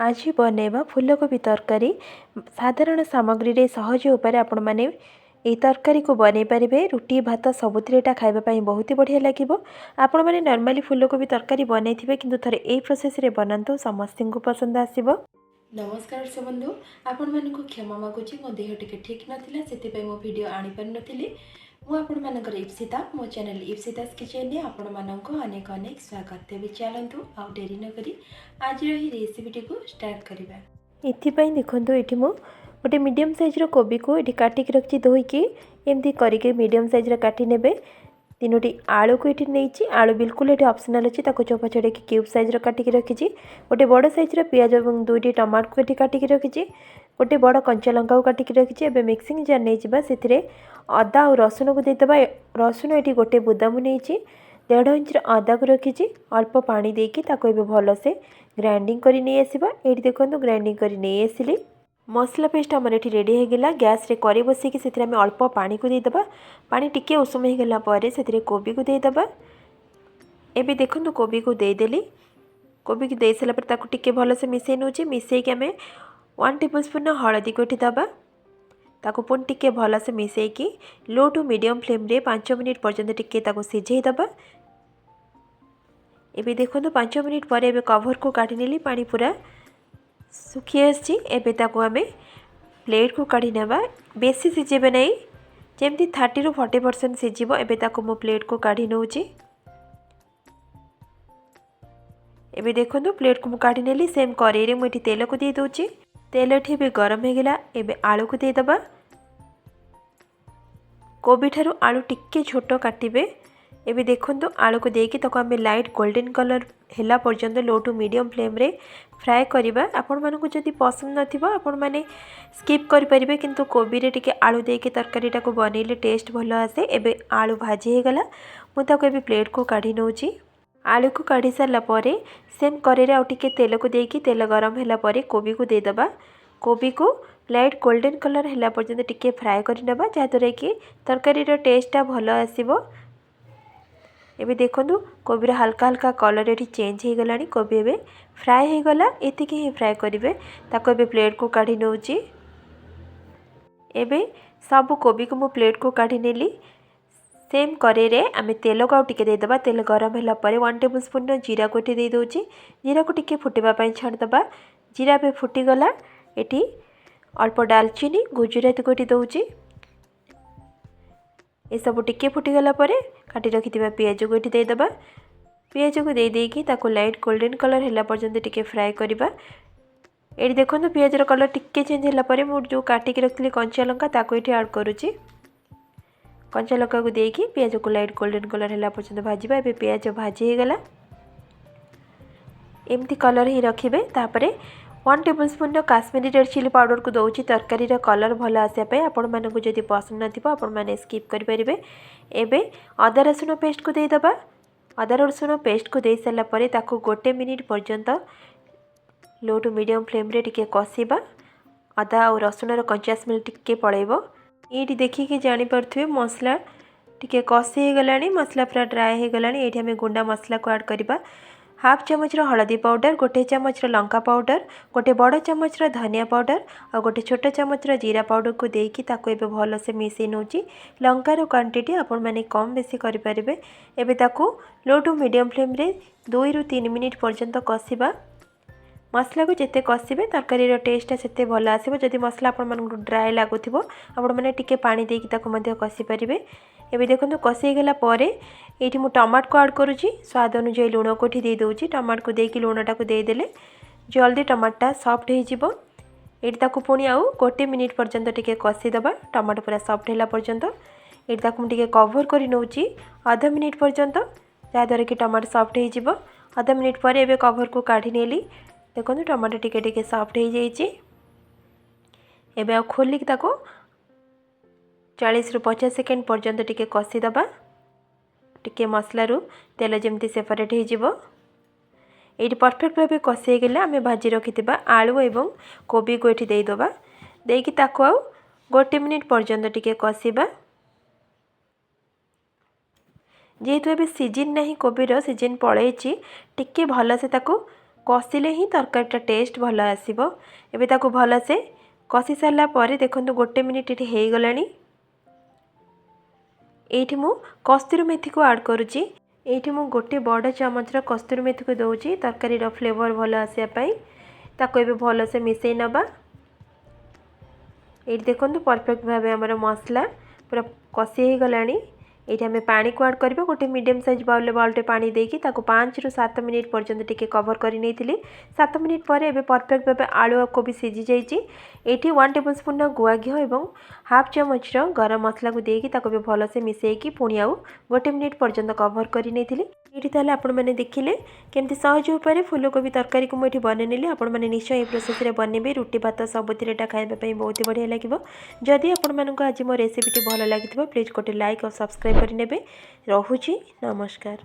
आज बनैबा फूलकोबी तरकारी साधारण सामग्री रे सहज उपाय आपण मैंने ये तरकारी को बनै पारे रुटी भात सबुथिरेटा खाइबापी बहुत ही बढ़िया लगे। आपण मैंने नॉर्मली फूलकोबी तरकारी बनै किंतु थरे ए प्रोसेस रे बनातु समस्त को पसंद आसीबो। नमस्कार से बंधु आपण मानक क्षमा मागुची मो देह टिके ठीक नथिला सेति मो वीडियो आनी पार नथिली। मु आपण मानकर इप्सिता मो चैनल इप्सितास किचन रे आपण मानक अनेक अनेक स्वागत। तेबे चलंतु आ डेरी न करी आज रही रेसिपी को स्टार्ट करिबा। एथिपाई देखंतु एठी मो गोटे मीडियम साइज रो कोबी को एठी काटी के रखछि धोईकी एमती करके मीडियम साइज रो काटी नेबे। तीनोटी आलू को एठी नेइछि, आलू बिल्कुल एठी ऑप्शनल अछि, ताको चोपा छडे के क्यूब साइज रो काटी के रखिछि। गोटे बड़ साइज रो प्याज एवं दुईटी टमाटर को एठी काटी के रखिछि। गोटे बड़ कंचा लंका को काटी के रखिछि। एबे मिक्सिंग जार नै जिबा सेथिरे अदा और रसुन को देतबा। रसुन एठी गोटे बुदामु नेइछि, 1.5 इंच अदा को रखिछि। अल्प पानी देकी ताको एबे भलो से ग्राइंडिंग करी नै आसीबा। एठी देखंतु ग्राइंडिंग करी नै आसिली। मसला पेस्ट आमर ये रेडी होगा। गैस रे करी बसिकी से अल्प पानी को देदेबा। पानी टिके उषुम होगला पर से कोबी को देदेबा। एबे देखंतु कोबी को देदेली। कोबी को दे सारा पर ताको टिके भल से मिसई नउची। मिसईकी आमे 1 टेबलस्पून हळदी को दबा। ताको पुन टिके भल से मिसईकी लो टू मीडियम फ्लेम रे 5 मिनिट पर्यंत टिके ताको सिझेई दबा। एबे देखंतु 5 मिनिट पर एबे कवर को काढी नेली। पानी पूरा सुखी आसी। एबे ताको आमे प्लेट को काढी नेबा। बेसी सिझेबे नै, जेमती 30 ରୁ 40% सिझिबो। एबे ताको मो प्लेट को काढी नउची। एबे देखंतु प्लेट को मु काढी नेली। सेम करेई रे मुठी तेल को दे दोची। तेल एठी बे गरम हेगला। एबे आलू को दे दबा। कोबी ठारू आलू टिक्के छोटो काटिबे। एबे देखंतु आलू को देकी ताको आमे लाइट गोल्डन कलर हेला पर्यंत लो टू मीडियम फ्लेम रे फ्राए करिबा। आपण मानकु जदि पसंद नथिबा आपण माने स्किप करि परिबे, किंतु कोबी रे टिके आलू देकी तरकारीटा को बनेले टेस्ट भलो आसे। एबे आलू भाजी हेगला। मु ताको एबे प्लेट को काढी नउची। आलू को काढी सारला परे सेम करे रे आ टिके तेल को देकी तेल गरम हेला परे कोबी को दे दबा। कोबी को लाइट गोल्डन कलर हेला पर्यंत टिके फ्राए करि नबा, जातरे कि तरकारी रो टेस्टटा भलो आसीबो। एबे देखंतु कोबी हल्का हल्का कलर एठी चेंज हो गलानी। कोबी एबे फ्राए हो गला। एतिके ही फ्राए करिवे। ताको एबे प्लेट को काढी नउची। एबे सब कोबी को मु प्लेट को काढी नेली। सेम करे रे आमे तेल को टिके दे दबा। तेल गरम होला परे 1 टेबलस्पून जीरा को एठी दे दोची। जीरा को टिके फुटेबा पई छाड़ दबा। जीरा पे फुटी गला। एठी अल्प दालचीनी गुजराती को एठी दोची। ये सब टिके फुटीगला परे काटी रखिथिबा पियाज को एठी दे दबा। पियाज को दे देकी ताको लाइट गोल्डन कलर हेला पर्यंत टिके फ्राए करिबा। एठी देखंतु पियाज रो कलर टिके चेंज होला परे मु जो काटी के रखली कंचा लंका ताको एठी ऐड करूची। कंचा लंका को देकी पियाज को लाइट गोल्डन कलर हेला पर्यंत भाजीबा। एबे पियाज भाजी हेगला। एमती कलर ही रखिबे। तापरे 1 tablespoon Kashmiri red chilli powder को दौची तरकारी रा कलर भल आसे पे। आपण मानकु जदि पसंद नथिबो आपण माने स्किप करि परिबे। एबे अदा रसुन पेस्ट को दे दबा। अदा रसुन पेस्ट को दे सारला परे ताको 1 मिनिट पर्यंत लो टू मीडियम फ्लेम रे टिके कसिबा। अदा और रसुन रो कंचा स्मेल टिके पळेबो। एठी देखि कि जानि परथुवे मसला टिके कसी हे गलानी। मसला पूरा ड्राई हे गलानी। एठी हमें गुंडा मसला को ऐड करिबा। हाफ चमच हलदी पाउडर, गोटे चमच लंका पाउडर, गोटे बड़ चमच धनिया पाउडर और गोटे छोट चमच जीरा पाउडर को देकी ताको एबे भल से मिसई नउची। लंकार क्वांटिटी आपण माने कम बेसी करि परिबे। एबे ताको लो टू मीडियम फ्लेम रे 2 ରୁ 3 मिनिट पर्यंत कसिबा। मसला को जेते कसिबे तरकारी रो टेस्ट सेते भल आसीबो। जदि मसला आपण मानकु ड्राई लागुथिबो आपण माने टिके पानी देकी ताको मध्य कसी परिबे। एबे देखंतु कसी गेला परे एठी मु टमाटर को ऐड करूची। स्वाद अनुसार लूण को एठी दे दोची। टमाटर को देकी लूणटा को दे देले जल्दी टमाटरटा सॉफ्ट हो जिवो। एठी ताको पुनी आउ 1 मिनिट पर्यंत टिके कसी दबा। टमाटर पूरा सॉफ्ट होला पर्यंत एठी ताको मु टिके कवर करी नउची आधा मिनिट पर्यंत, जाद्वारा कि टमाटर सॉफ्ट हो जिवो। आधा मिनिट पर एबे कवर को काढी नेली। देखो टमाटर टिके टिके सॉफ्ट हो जाइए। एबे आ खोलिक ताको 40 ରୁ 50 सेकेंड पर्यंत टिके कसी दबा। टिके मसला रू तेल जेमती सेपरेट हो जिवो। एठी परफेक्ट भाबे कसी गेले आमे भाजी रखिथिबा आलू एवं कोबी को एठी देई दबा। देकी ताको आ 1 मिनिट पर्यंत टिके कसीबा। जेहेतु एबे सीजन नहीं कोबी रो सीजन पळेची टिके भल से ताको कषिले ही तरकारीटा टेस्ट भल आसब। एबे ताको भल से कषि सारा पर देखो 1 मिनिट ये हो गलानी। एठी मु कस्तूरी मेथी को ऐड करुच्ची। एठी मु गोटे बड़ चामच कस्तूरी मेथी को दौची तरकारी फ्लेवर भल आसापी। ताको एबे भल से मिसई नबा। ये देखो परफेक्ट भाव आमर मसला पूरा कषि हो गलानी। ये आम पानी को ऐड करबा। गोटे मीडियम साइज बाउल बाउलटे पानी देकी 5 रु 7 मिनिट पर्यंत टिके कवर कर नहीं 7 मिनिट पर एबे परफेक्ट भाव आलू को भी सीझी जाइए। ये 1 टेबल स्पून गुआ घी और हाफ चामच गरम मसला को देकी भी भल से मिसेकी पुणी आउ 1 मिनिट पर्यंत कवर कर नहीं। ये ताले आपण मैंने देखिले केमती सहज उपाय फूलकोबी तरकारी को मुझे बनई आपण मैंने निश्चय ये प्रोसेस रे बनइबे। रुटी भात सबुथिरे खाइबा बहुत ही बढ़िया लगे। जदि आपण मानक आज मो रेसिपीटी भल लगी प्लीज गोटे लाइक और सब्सक्राइब करने। रहुची नमस्कार।